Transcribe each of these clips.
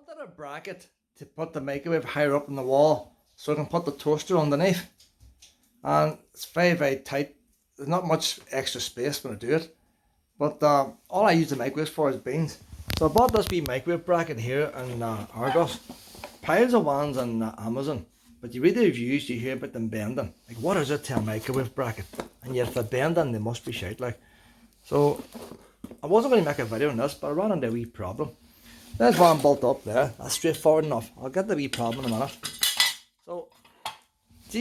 wanted a bracket to put the microwave higher up in the wall so I can put the toaster underneath. And it's very, very tight. There's not much extra space when I do it. But all I use the microwave for is beans. So I bought this wee microwave bracket here in Argos. Piles of ones on Amazon. But you read the reviews, you hear about them bending. Like, what is it to a microwave bracket? And yet if they're bending, they must be shite like. So I wasn't going to make a video on this, but I ran into a wee problem. There's one bolt up there. That's straightforward enough. I'll get the wee problem in a minute. So it's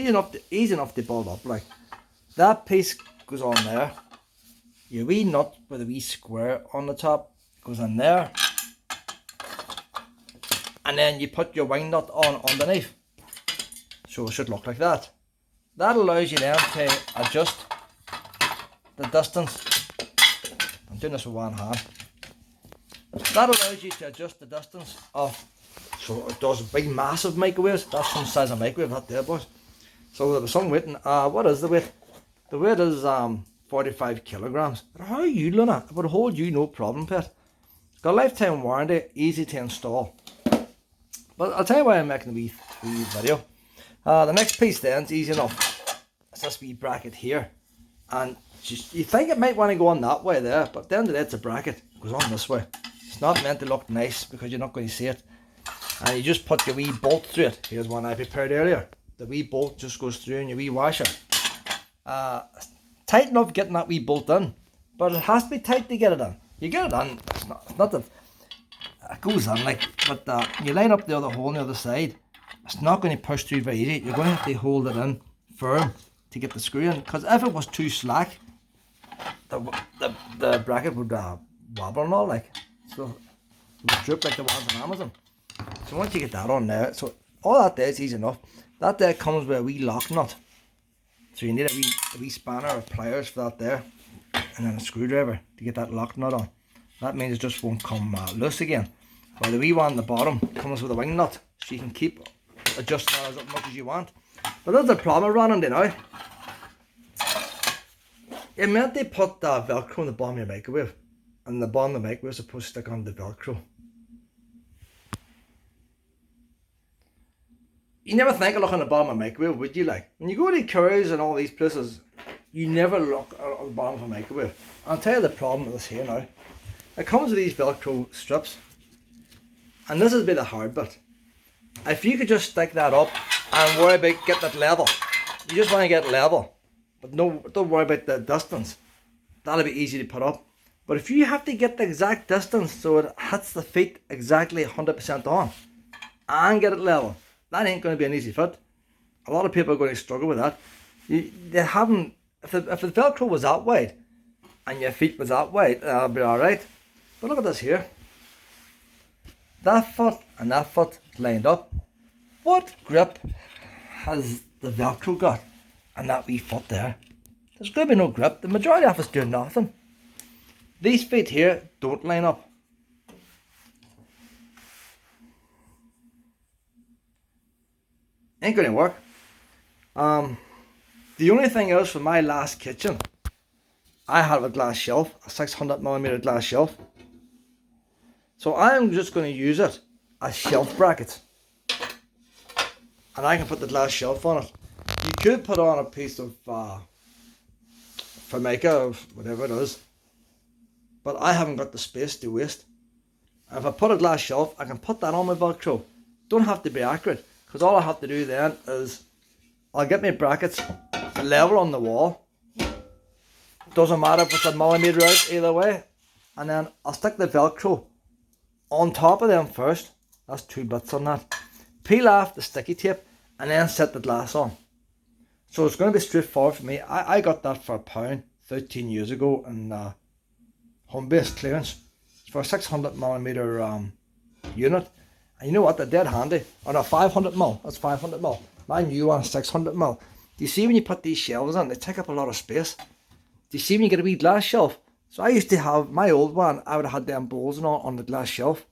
easy enough to bolt up. Like, that piece goes on there. Your wee nut with a wee square on the top goes in there. And then you put your wing nut on underneath. So it should look like that. That allows you then to adjust the distance. I'm doing this with one hand. That allows you to adjust the distance of, so it does big massive microwaves. That's some size of microwave, that there, boys. So there was some weight, what is the weight? The weight is 45 kilograms. How are you doing it? It would hold you no problem, pet. It's got a lifetime warranty, easy to install. But I'll tell you why I'm making the wee video. The next piece then is easy enough. It's this wee bracket here. And just, you think it might want to go on that way there, but at the end of the day, it's a bracket. It goes on this way. It's not meant to look nice because you're not going to see it. And you just put your wee bolt through it. Here's one I prepared earlier. The wee bolt just goes through in your wee washer. Tight enough getting that wee bolt in, but it has to be tight to get it in. You get it in, it's not that it goes in like, but you line up the other hole on the other side. It's not going to push through very easy. You're going to have to hold it in firm to get the screw in, because if it was too slack, the bracket would wobble and all, like, so it would droop like the ones on Amazon. So once you get that on there, so all that there is easy enough. That there comes with a wee lock nut, so you need a wee spanner or pliers for that there, and then a screwdriver to get that lock nut on. That means it just won't come loose again. While the wee one on the bottom comes with a wing nut, so you can keep adjusting that as much as you want. But that's the problem I ran into now. It meant they put Velcro on the bottom of your microwave, and the bottom of the microwave is supposed to stick on the Velcro. You never think of looking at the bottom of a microwave, would you? Like, when you go to Curry's and all these places, you never look at the bottom of a microwave. I'll tell you the problem with this here now. It comes with these Velcro strips, and this is the hard bit. If you could just stick that up and worry about getting it level, you just want to get level, but no, don't worry about the distance. That'll be easy to put up. But if you have to get the exact distance so it hits the feet exactly 100% on and get it level, that ain't going to be an easy fit. A lot of people are going to struggle with that. They haven't. If the Velcro was that wide and your feet was that wide, that'll be all right. But look at this here. That foot and that foot lined up. What grip has the Velcro got and that wee foot there? There's going to be no grip. The majority of us doing nothing. These feet here don't line up. Ain't going to work. The only thing is, for my last kitchen, I have a glass shelf, a 600mm glass shelf. So I'm just going to use it as shelf brackets. And I can put the glass shelf on it. You could put on a piece of Formica or whatever it is. But I haven't got the space to waste. If I put a glass shelf, I can put that on my Velcro. Don't have to be accurate, because all I have to do then is I'll get my brackets level on the wall. Doesn't matter if it's a millimetre out, either way. And then I'll stick the Velcro on top of them first. That's 2 bits on that. Peel off the sticky tape and then set the glass on. So it's going to be straightforward for me. I got that for £1 13 years ago in home-based clearance for a 600mm unit. And you know what, they're dead handy. On a 500mm, that's 500mm. My new one is 600mm. Do you see when you put these shelves on, they take up a lot of space. Do you see when you get a wee glass shelf? So I used to have my old one, I would have had them bowls and all on the glass shelf.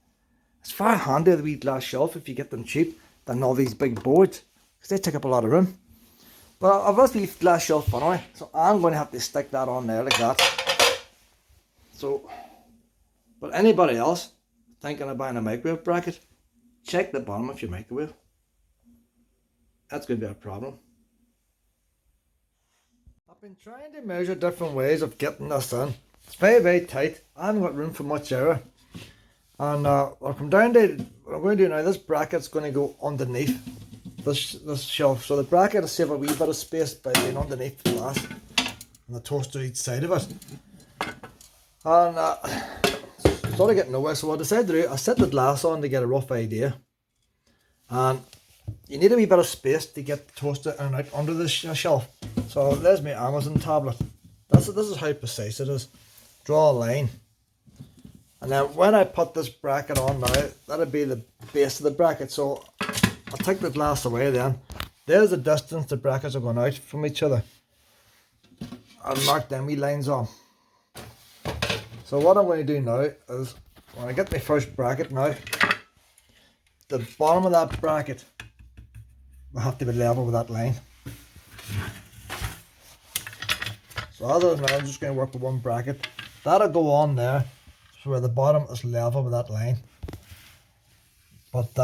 It's far handier, the wee glass shelf, if you get them cheap, than all these big boards, because they take up a lot of room. But I've got this glass shelf anyway, so I'm going to have to stick that on there like that. So, but anybody else thinking of buying a microwave bracket, check the bottom of your microwave. That's going to be a problem. I've been trying to measure different ways of getting this in. It's very, very tight. I haven't got room for much error. And I'll come down to what I'm going to do now. This bracket's going to go underneath this shelf. So the bracket will save a wee bit of space by being underneath the glass and the toaster each side of it. And sort of getting nowhere. So what I decided to do, I set the glass on to get a rough idea. And you need a wee bit of space to get the toaster in and out under the shelf. So there's my Amazon tablet. This is how precise it is. Draw a line. And then when I put this bracket on now, that'll be the base of the bracket. So I'll take the glass away then. There's the distance the brackets are going out from each other. I'll mark them wee lines on. So what I'm going to do now is, when I get my first bracket now, the bottom of that bracket will have to be level with that line. So other than that, I'm just going to work with one bracket. That'll go on there, so where the bottom is level with that line. But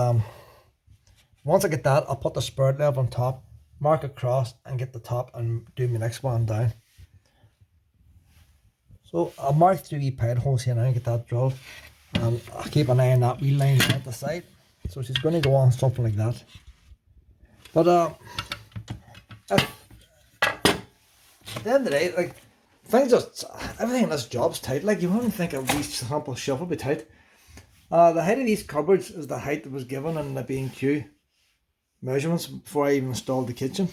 once I get that, I'll put the spirit level on top, mark across, and get the top and do my next one down. So I'll mark 3 wee pad holes here now and get that drilled. And I'll keep an eye on that wee line at the side. So she's going to go on something like that. But at the end of the day, like, everything in this job's tight. Like, you wouldn't think a wee sample shelf would be tight. The height of these cupboards is the height that was given in the B&Q measurements before I even installed the kitchen.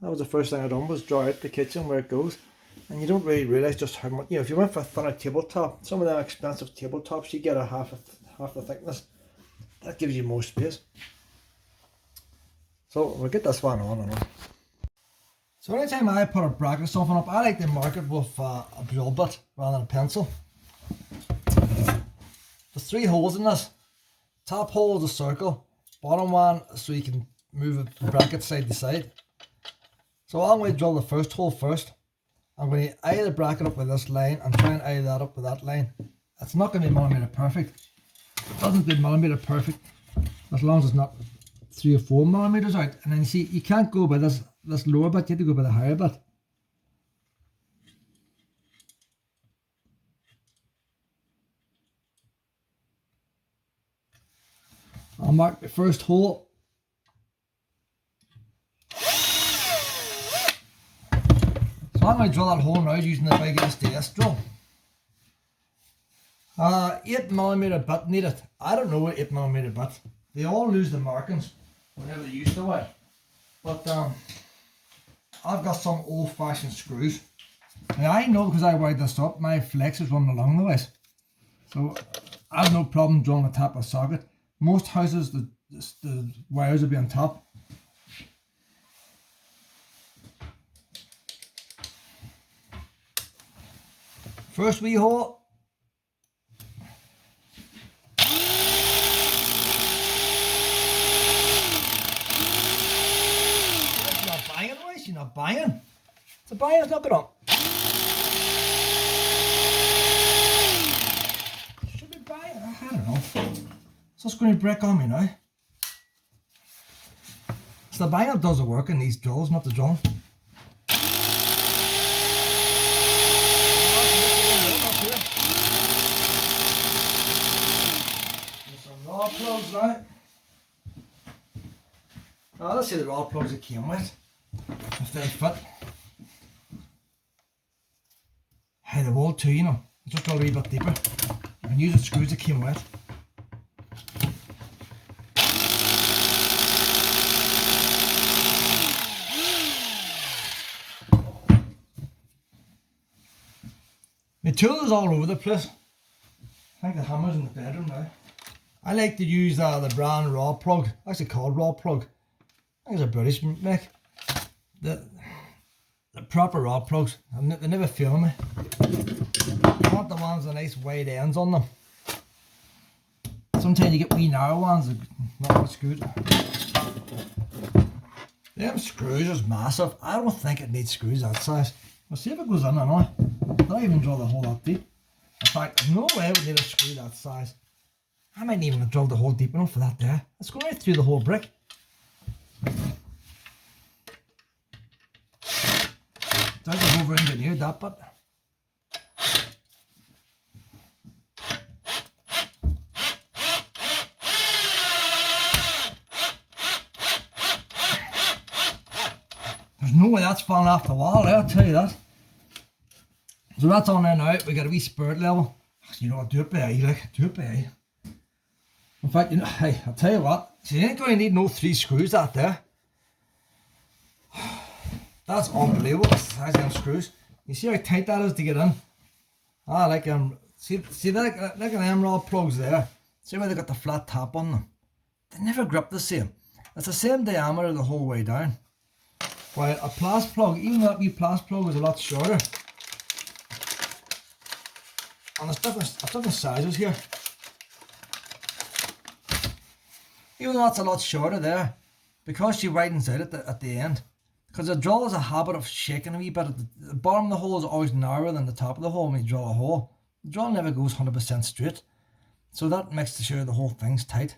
That was the first thing I done, was draw out the kitchen where it goes. And you don't really realise just how much, if you went for a thinner tabletop, some of them expensive tabletops, you get a half the thickness. That gives you more space. So we'll get this one on and on. So anytime I put a bracket or something up, I like to mark it with a drill bit rather than a pencil. There's 3 holes in this. Top hole is a circle, bottom one so you can move the bracket side to side. So I'm going to drill the first hole first. I'm going to eye the bracket up with this line and try and eye that up with that line. It's not going to be millimetre perfect. It doesn't be millimetre perfect as long as it's not 3 or 4 millimeters out. And then you see, you can't go by this lower bit, you have to go by the higher bit. I'll mark the first hole. So I'm going to drill that hole now using the big SDS drill. 8mm bit needed. I don't know what 8mm bit. They all lose the markings whenever they use the way. But I've got some old-fashioned screws. Now I know, because I wired this up, my flex is running along the ways. So I have no problem drilling the top of a socket. Most houses, the wires will be on top. First wee hole. You're not banging, Royce. You're not banging. It's a banging, it's not good on. Should be banging. I don't know. So it's going to break on me now. So the banging does the work in these drills, not the drum. Raw plugs now. Now let's see the raw plugs it came with, if they'll fit. Hey, the wall too, you know, just go a wee bit deeper. You can use the screws that came with. My tool is all over the place. I think the hammer's in the bedroom now. I like to use the brand raw plug, actually called raw plug. I think it's a British make. The proper raw plugs, they never fail me. I want the ones with nice wide ends on them. Sometimes you get wee narrow ones, not much good. Them screws is massive. I don't think it needs screws that size. We'll see if it goes in or not. I don't even draw the hole that deep. In fact, there's no way we need a screw that size. I might even have drilled the hole deep enough for that there. Let's go right through the whole brick. Don't go over engineered that, but there's no way that's falling off the wall there, I'll tell you that. So that's on there now. We got a wee spirit level. You know what, do it by eye, like, do it by eye. In fact, you know, hey, I'll tell you what, you ain't going to need no 3 screws out there. That's unbelievable, the size of them screws. You see how tight that is to get in? Ah, like, see look at them rod plugs there. See where they got the flat top on them? They never grip the same. It's the same diameter the whole way down. While a plas plug, even that wee plas plug is a lot shorter. And there's different sizes here. Even though that's a lot shorter there, because she widens out at the end. Because the drill has a habit of shaking a wee bit. The bottom of the hole is always narrower than the top of the hole when you drill a hole. The drill never goes 100% straight. So that makes sure the whole thing's tight.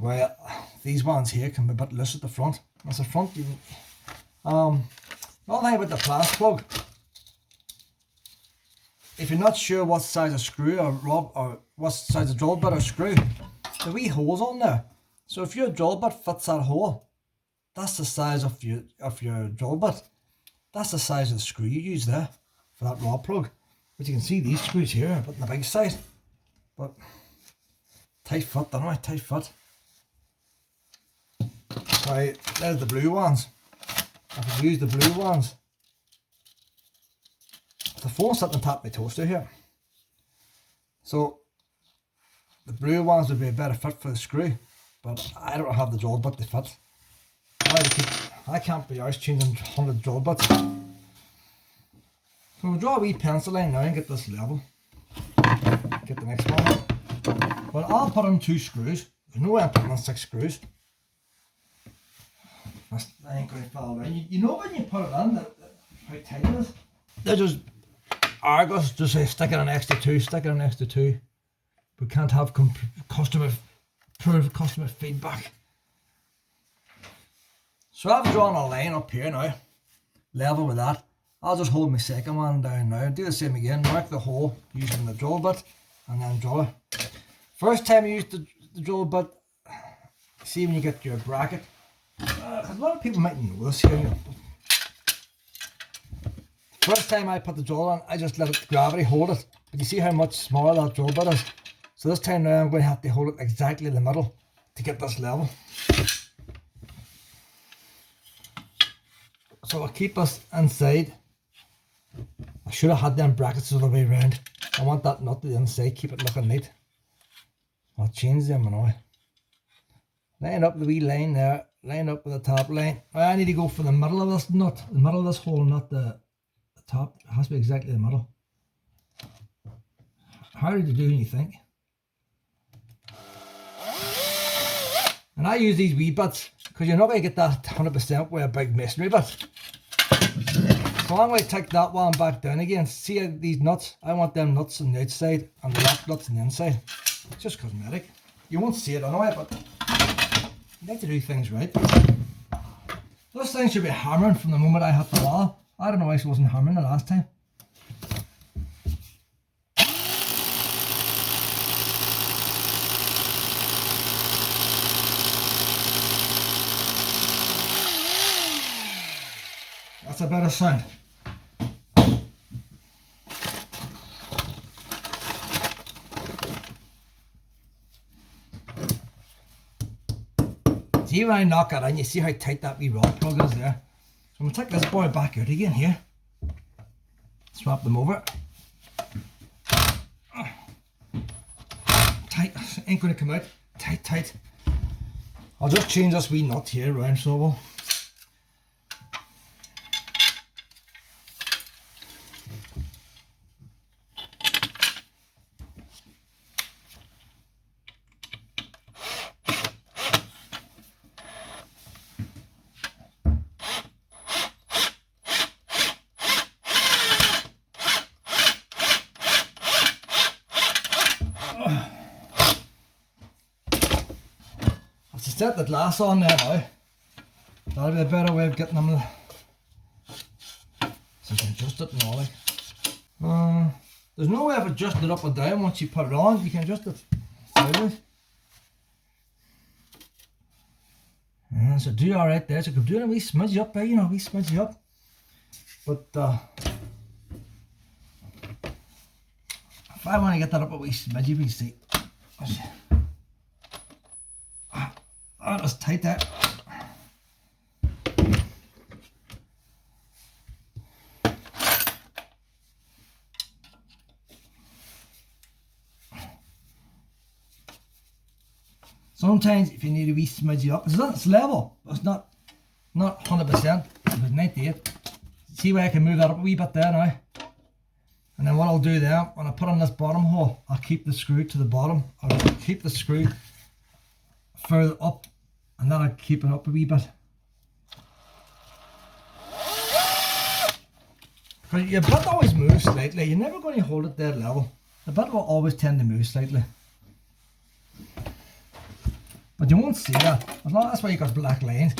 Well, these ones here can be a bit loose at the front. That's the front. Another thing about the plas plug. If you're not sure what size of screw or rod or what size of drill bit or screw, the wee holes on there. So if your drill bit fits that hole, that's the size of your drill bit. That's the size of the screw you use there for that rod plug. But you can see these screws here are a bit on the big side. But tight fit, don't I? Tight fit. Right, there's the blue ones. I can use the blue ones. The phone's sitting on top of my toaster here. So the blue ones would be a better fit for the screw, but I don't have the drill bit to fit. I can't be arsed changing 100 drill bits. So we'll draw a wee pencil line now and get this level. Get the next one. Well, I'll put in 2 screws. There's no way I'm putting in 6 screws. I ain't going to fall down. You know when you put it in, how tight it is? They're just Argos, just say stick in an extra 2, stick in an extra 2. We can't have customer feedback. So I've drawn a line up here now, level with that. I'll just hold my second one down now. Do the same again, mark the hole using the drill bit and then drill it. First time you use the drill bit, see when you get your bracket. A lot of people might know this here. You know. First time I put the drill on, I just let it gravity hold it. But you see how much smaller that drill bit is. So this time now I'm going to have to hold it exactly in the middle to get this level. So I'll keep us inside. I should have had them brackets the other way around. I want that nut to the inside, keep it looking neat. I'll change them now. Line up the wee line there, line up with the top line. I need to go for the middle of this nut, the middle of this hole, not the top. It has to be exactly the middle. Harder to do than you think. And I use these wee bits because you're not going to get that 100% with a big masonry bit. So I'm going to take that one back down again. See these nuts? I want them nuts on the outside and the lock nuts on the inside. It's just cosmetic. You won't see it anyway, but you like to do things right. This thing should be hammering from the moment I hit the wall. I don't know why she wasn't hammering the last time. That's a better sound. See when I knock it in, you see how tight that wee rod plug is there. So I'm going to take this boy back out again here. Swap them over. Tight, ain't going to come out. Tight, tight. I'll just change this wee nut here around so we'll. set the glass on there now. That'll be a better way of getting them. So you can adjust it and all like. There's no way of adjusting it up or down once you put it on. You can adjust it sideways. So do alright there. So I could do a wee smudge up there, you know, a wee smudge up. But if I want to get that up a wee smudgy, we see. Oh, that's tight there. Sometimes if you need a wee smudgy up, it's level, but it's not 100%, it's 98. See where I can move that up a wee bit there now. And then what I'll do there, when I put on this bottom hole, I'll keep the screw to the bottom. I'll keep the screw further up, and then I'll keep it up a wee bit. Because your bit always moves slightly, you're never going to hold it dead level. The bit will always tend to move slightly. But you won't see that. As long as that's why you got black lines,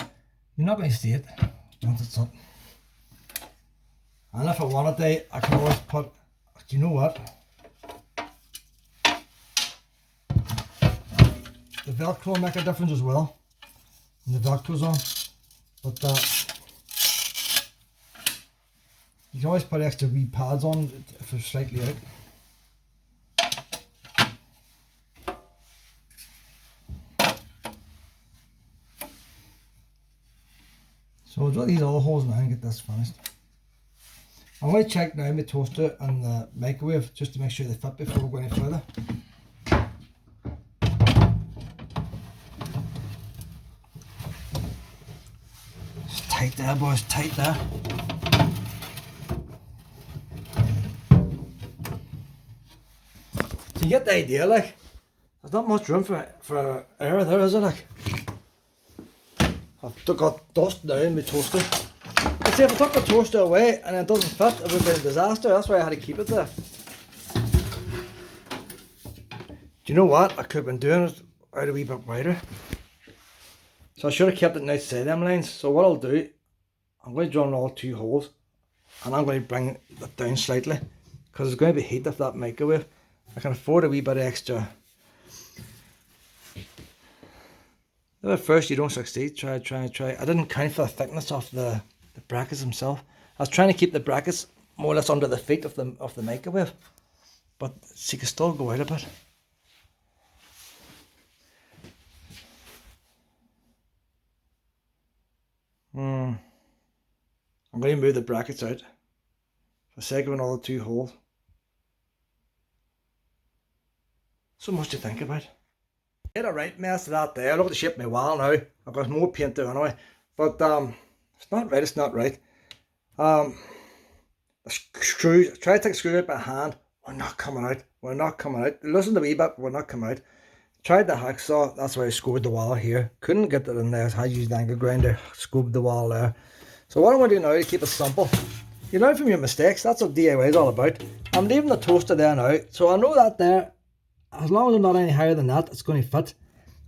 you're not going to see it once it's up. And if I wanted to, I can always put, do you know what? The Velcro will make a difference as well. When the Velcro's on. But you can always put extra wee pads on if it's slightly out. So I'll drill these other holes now and get this finished. I'm going to check now my toaster and the microwave just to make sure they fit before we go any further. It's tight there, boys, tight there. So you get the idea, like, there's not much room for error there, is it, like? I've got dust now in my toaster. I'd say if I took the toaster away and it doesn't fit, it would be a disaster. That's why I had to keep it there. Do you know what? I could have been doing it out a wee bit wider. So I should have kept it outside them lines. So what I'll do, I'm going to drill all 2 holes and I'm going to bring it down slightly because there's going to be heat of that microwave. I can afford a wee bit extra. At first you don't succeed, try. I didn't count for the thickness of the brackets themselves. I was trying to keep the brackets more or less under the feet of the microwave. But she can still go out a bit. I'm going to move the brackets out for the sake of another 2 holes. So much to think about. Did a right mess of that there. Look at the shape of my wall now. I've got more paint there anyway. But it's not right. The screws, try to take the screw out by hand. We're not coming out. Listen to me, but we're not coming out. Tried the hacksaw, that's why I scored the wall here. Couldn't get it in there, so I used the angle grinder, scooped the wall there. So what I'm going to do now to keep it simple, you learn from your mistakes. That's what DIY is all about. I'm leaving the toaster there now, so I know that there, as long as I'm not any higher than that, it's going to fit.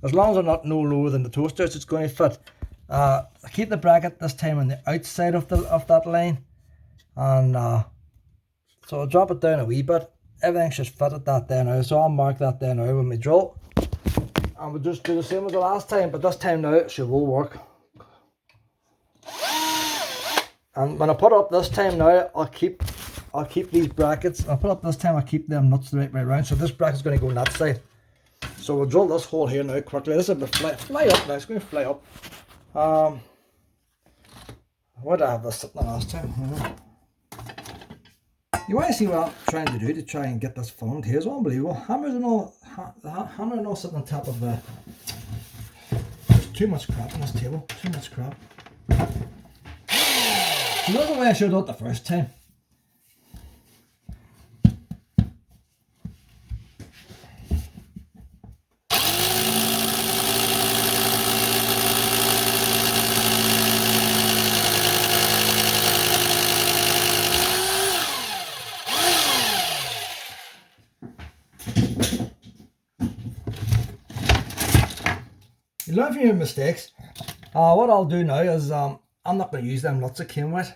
As long as I'm not no lower than the toaster, it's going to fit. I keep the bracket this time on the outside of that line, and so I'll drop it down a wee bit. Everything should fit at that there now, so I'll mark that there now with my drill, and we'll just do the same as the last time, but this time now it should will work. And when I put it up this time now, I'll keep these brackets. I'll put up this time, I'll keep them nuts the right way around. So this bracket's going to go on that side. So we'll drill this hole here now quickly. This is the fly up now. It's going to fly up. Where did I have this sitting the last time? You want to see what I'm trying to do to try and get this formed here? It's unbelievable. Hammers and all. Hammer and all sitting on top of the. There's too much crap on this table. Too much crap. So that's the way I should have done it the first time. You You learn from your mistakes. What I'll do now is I'm not going to use them nuts that came with.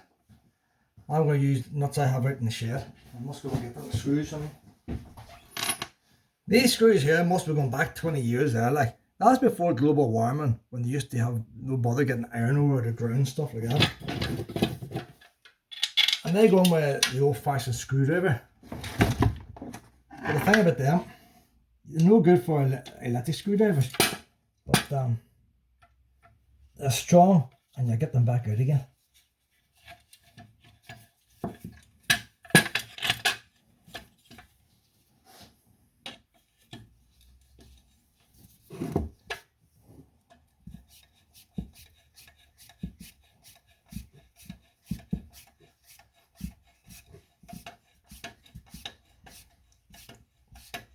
I'm going to use nuts I have out in the shed. I must go and get them screws on me. These screws here must be going back 20 years there. Like, that's before global warming, when they used to have no bother getting iron over the ground, stuff like that. And they go in with the old-fashioned screwdriver. But the thing about them, they're no good for electric screwdrivers, but they're strong and you get them back out again.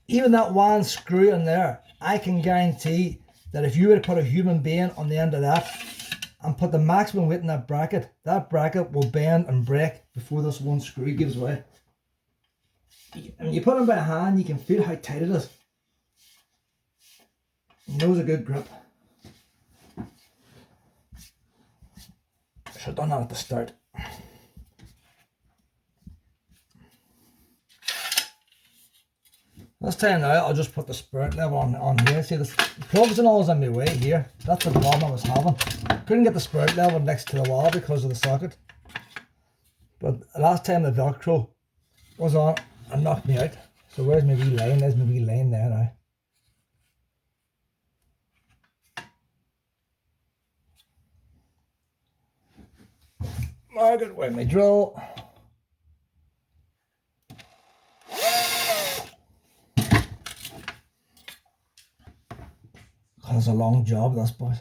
Even that one screw in there, I can guarantee that if you were to put a human being on the end of that and put the maximum weight in that bracket will bend and break before this one screw gives way. When you put it by hand, you can feel how tight it is. You know it's a good grip. Should have done that at the start. This time now, I'll just put the spirit level on here. See, the plugs and all is in my way here. That's the problem I was having. Couldn't get the spirit level next to the wall because of the socket. But last time the Velcro was on and knocked me out. So where's my wee line? There's my wee line there now. Margaret, where's my drill? It's a long job, this, boys.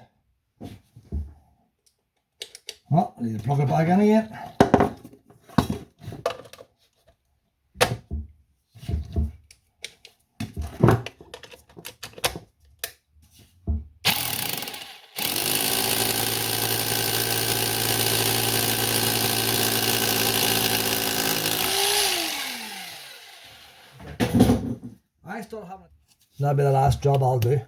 Well, I need to plug it back in again. I still haven't. That'll be the last job I'll do.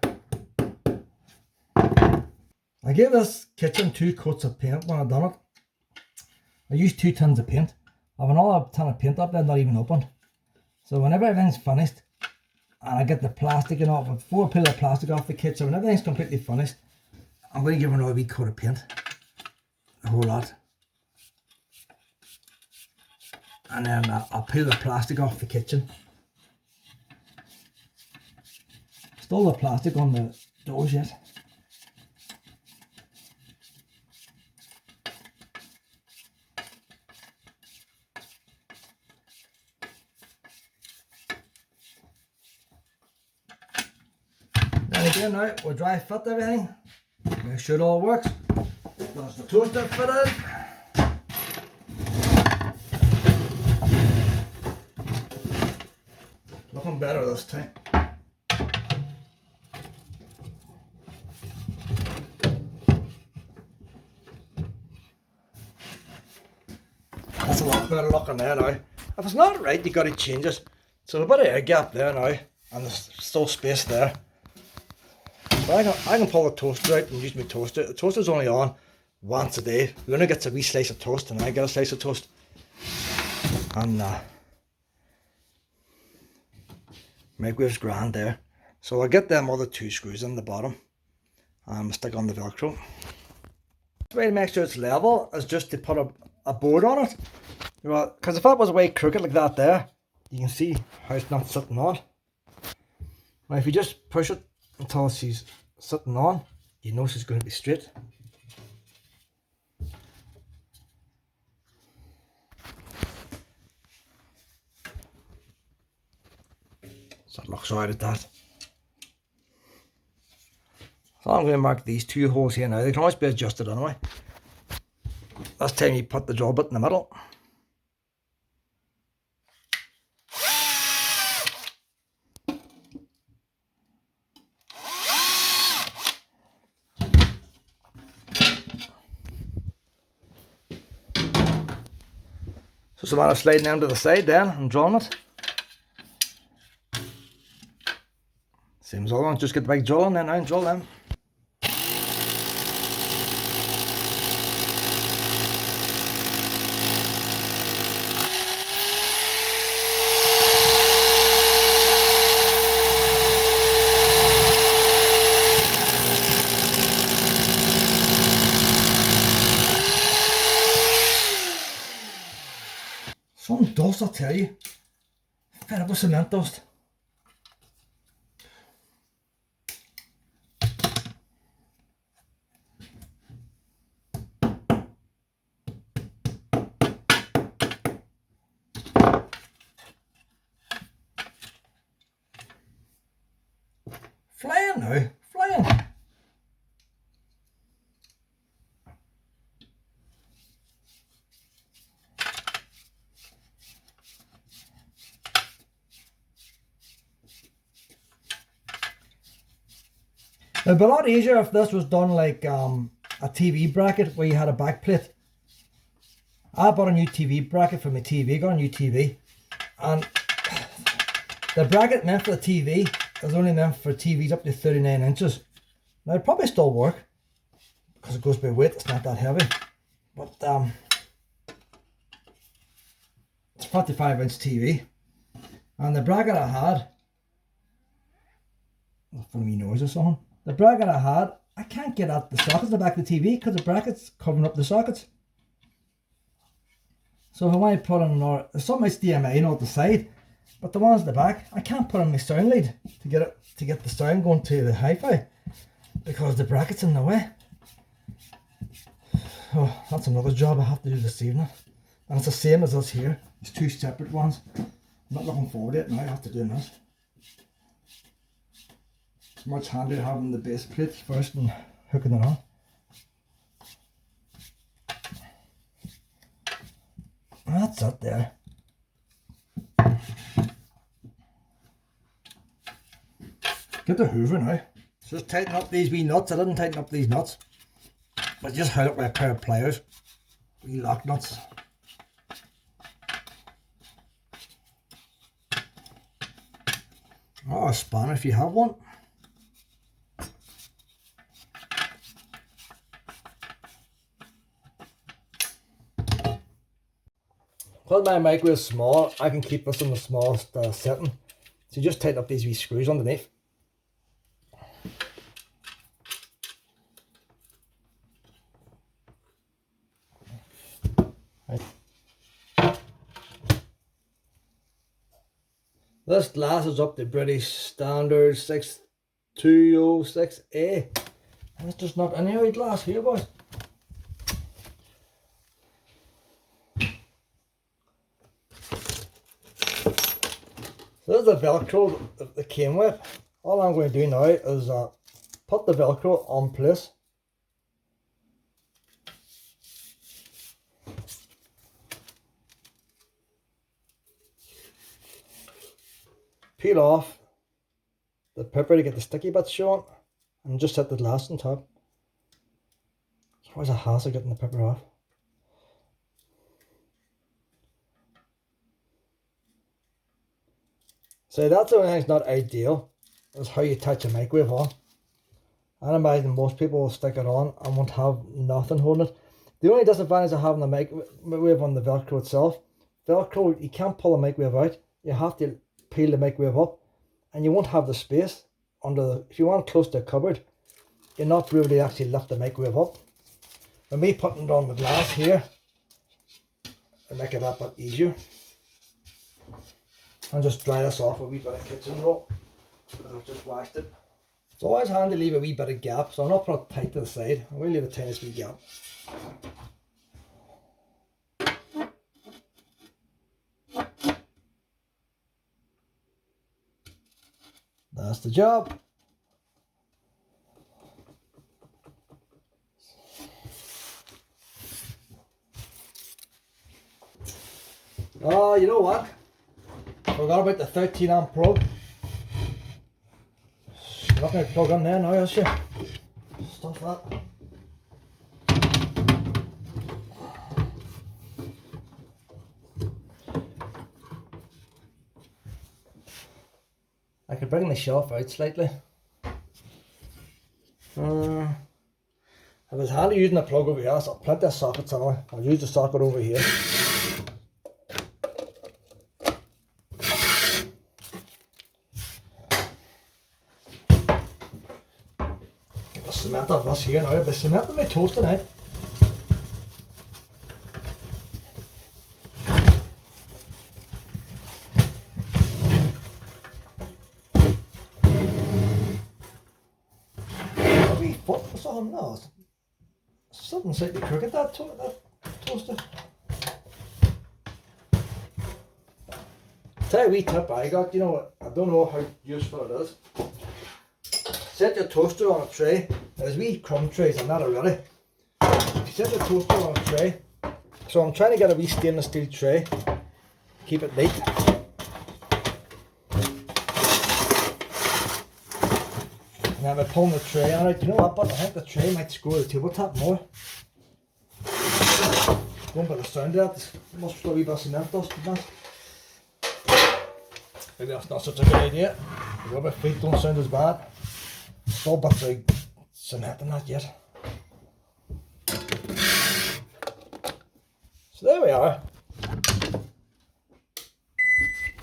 I gave this kitchen 2 coats of paint when I done it. I used 2 tins of paint. I have another tin of paint up there not even opened. So whenever everything's finished and I get the plastic and off, before I peel the plastic off the kitchen, when everything's completely finished, I'm going to give it another wee coat of paint. A whole lot. And then I'll peel the plastic off the kitchen. Still the plastic on the doors yet. Again now, we'll dry fit everything, make sure it all works. There's the toaster fitted. Looking better this time. That's a lot better looking there now. If it's not right, you got to change it. So a bit of air gap there now, and there's still space there. But I can pull the toaster out and use my toaster. The toaster's only on once a day. Luna gets a wee slice of toast and I get a slice of toast. And microwave's grand there. So I'll get them other 2 screws in the bottom and stick on the Velcro. The way to make sure it's level is just to put a board on it. Because if that was way crooked like that there, you can see how it's not sitting on. Now if you just push it until she's sitting on, you know she's going to be straight. So it looks right at that. So I'm going to mark these 2 holes here now. They can always be adjusted anyway. This time you put the drill bit in the middle. Just a matter of sliding down to the side then and drawing it. Same as all one, just get the big drill in there now and drill them. Some dust, I tell you. Fed up with cement dust. Flying now, flying. It'd be a lot easier if this was done like a TV bracket where you had a back plate. I bought a new TV bracket for my TV, got a new TV, and the bracket meant for the TV is only meant for TVs up to 39 inches. Now it'd probably still work because it goes by weight, it's not that heavy, but it's a 45-inch TV, and the bracket I had, funny wee noise or something. The bracket I had, I can't get at the sockets in the back of the TV because the bracket's covering up the sockets. So if I want to put in another, there's some HDMI at the side, but the ones at the back, I can't put on my sound lead to get the sound going to the hi-fi because the bracket's in the way. Oh, that's another job I have to do this evening, and it's the same as this here. It's two separate ones. I'm not looking forward to it now. I have to do this. It's much handier having the base plate first and hooking it on. That's it there. Get the hoover now. Just tighten up these wee nuts. I didn't tighten up these nuts, but just held up with a pair of pliers. Wee lock nuts. Oh, a spanner if you have one. Because my microwave is small, I can keep this in the smallest setting. So you just tighten up these wee screws underneath. Right. This glass is up to British standard 6206A. And it's just not any glass here, boys. So this is the Velcro that came with. All I'm going to do now is put the Velcro on place. Peel off the paper to get the sticky bits showing, and just set the glass on top. It's always a hassle getting the paper off. So that's the only thing that's not ideal, is how you attach a microwave on. I imagine most people will stick it on and won't have nothing holding it. The only disadvantage of having the microwave on the Velcro itself, Velcro, you can't pull the microwave out. You have to peel the microwave up, and you won't have the space under the, if you want close to a cupboard, you're not able to actually lift the microwave up. For me, putting it on the glass here, it'll make it that bit easier. And just dry this off with a wee bit of kitchen roll. I've just washed it. It's always handy to leave a wee bit of gap, so I'm not putting it tight to the side. I'm going to leave a tiny wee gap. That's the job. Oh, you know what? Forgot about the 13 amp plug. Not going to plug in there now, is she? Stuff that. I could bring the shelf out slightly. If it's handy using the plug over here, I've plenty of sockets anyway. I'll use the socket over here. Cement of this here now, the cement of my toaster now. Oh no, something slightly crooked, that toaster. Tell you a wee tip I got, you know, I don't know how useful it is. Set your toaster on a tray. There's wee crumb trays and that already. You set the toaster on a tray. So I'm trying to get a wee stainless steel tray. Keep it neat. And then I pull the tray and I'm like, you know what, but I think the tray might score the tabletop more. Going by the sound of that, it must still be a bit of cement dust in that. Maybe that's not such a good idea. The rubber feet don't sound as bad. Still bits of cement in that yet. So there we are.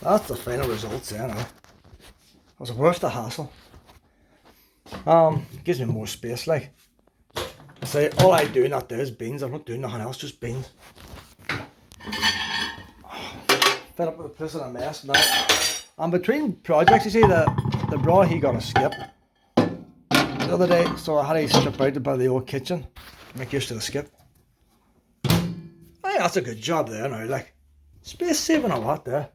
That's the final results there now. It was worth the hassle. Gives me more space, like. I say all I do not do is beans. I'm not doing nothing else, just beans. Fed up with the place in a mess now. And between projects, you see the bra he got a skip the other day, so I had to strip out about the old kitchen, make use of the skip. I think that's a good job there now, like space saving a lot there.